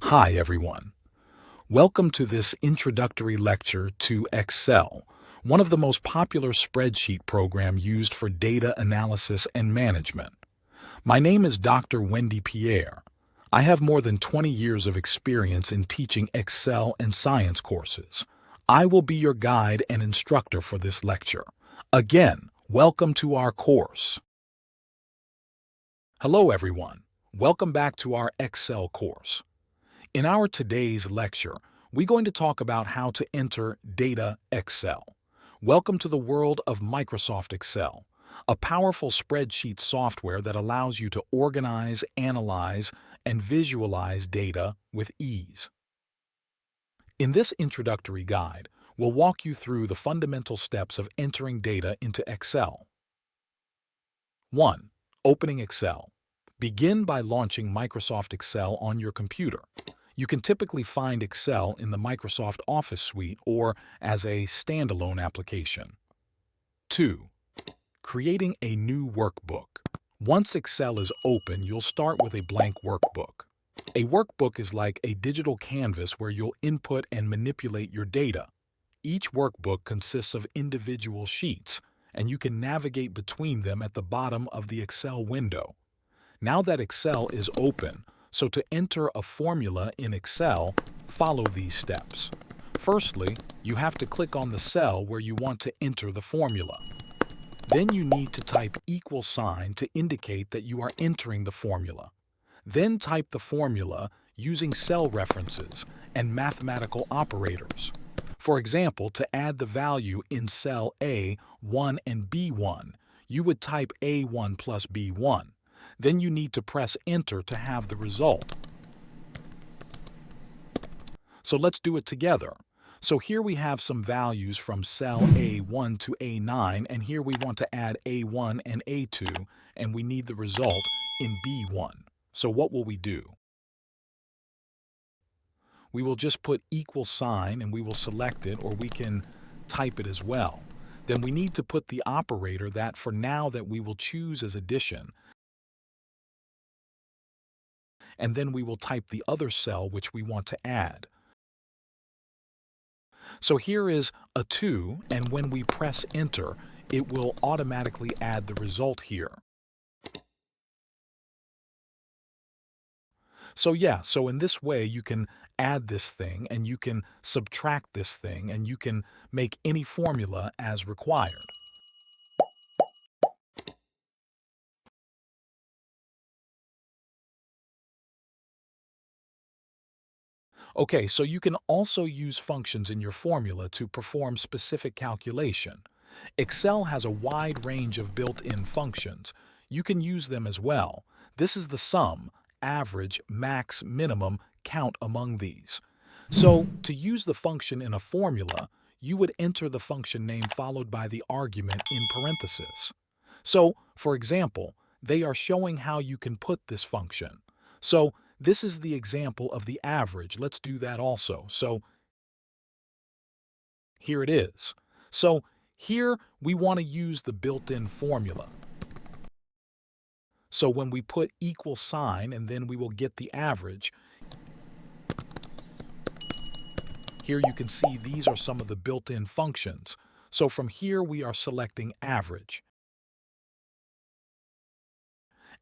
Hi everyone. Welcome to this introductory lecture to Excel, one of the most popular spreadsheet programs used for data analysis and management. My name is Dr. Wendy Pierre. I have more than 20 years of experience in teaching Excel and science courses. I will be your guide and instructor for this lecture. Again, welcome to our course. Hello everyone. Welcome back to our Excel course. In our today's lecture, we're going to talk about how to enter data Excel. Welcome to the world of Microsoft Excel, a powerful spreadsheet software that allows you to organize, analyze, and visualize data with ease. In this introductory guide, we'll walk you through the fundamental steps of entering data into Excel. 1. Opening Excel. Begin by launching Microsoft Excel on your computer. You can typically find Excel in the Microsoft Office suite or as a standalone application. 2. Creating a new workbook. Once Excel is open, you'll start with a blank workbook. A workbook is like a digital canvas where you'll input and manipulate your data. Each workbook consists of individual sheets, and you can navigate between them at the bottom of the Excel window. Now that Excel is open, so to enter a formula in Excel, follow these steps. Firstly, you have to click on the cell where you want to enter the formula. Then you need to type =, to indicate that you are entering the formula. Then type the formula using cell references and mathematical operators. For example, to add the value in cell A1 and B1, you would type A1 plus B1. Then you need to press Enter to have the result. So let's do it together. So here we have some values from cell A1 to A9, and here we want to add A1 and A2, and we need the result in B1. So what will we do? We will just put =, and we will select it, or we can type it as well. Then we need to put the operator that for now that we will choose as addition, and then we will type the other cell which we want to add. So here is a 2, and when we press Enter, it will automatically add the result here. So in this way you can add this thing, and you can subtract this thing, and you can make any formula as required. Okay, so you can also use functions in your formula to perform specific calculation. Excel has a wide range of built-in functions. You can use them as well. This is the sum, average, max, minimum, count among these. So, to use the function in a formula, you would enter the function name followed by the argument in parentheses. So, for example, they are showing how you can put this function. So, this is the example of the average. Let's do that also. So here it is. So here we want to use the built-in formula. So when we put =, and then we will get the average. Here you can see these are some of the built-in functions. So from here we are selecting average.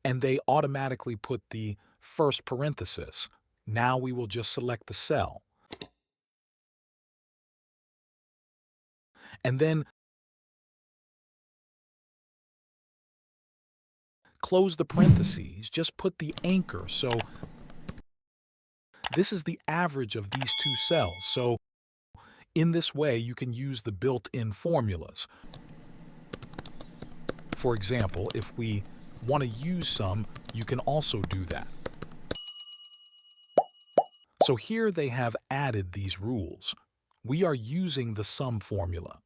And they automatically put the first parenthesis. Now we will just select the cell. And then close the parentheses, just put the anchor. So this is the average of these two cells. So in this way, you can use the built-in formulas. For example, if we want to use some, you can also do that. So here they have added these rules. We are using the sum formula.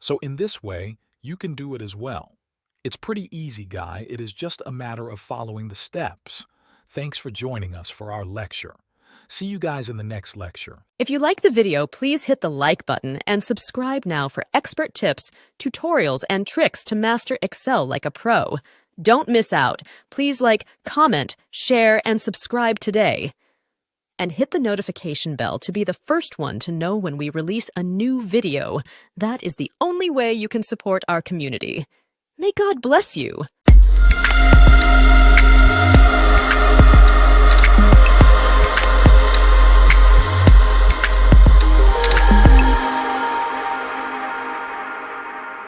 So in this way, you can do it as well. It's pretty easy, guy. It is just a matter of following the steps. Thanks for joining us for our lecture. See you guys in the next lecture. If you like the video, please hit the like button and subscribe now for expert tips, tutorials, and tricks to master Excel like a pro. Don't miss out. Please like, comment, share, and subscribe today. and hit the notification bell to be the first one to know when we release a new video. That is the only way you can support our community. May God bless you!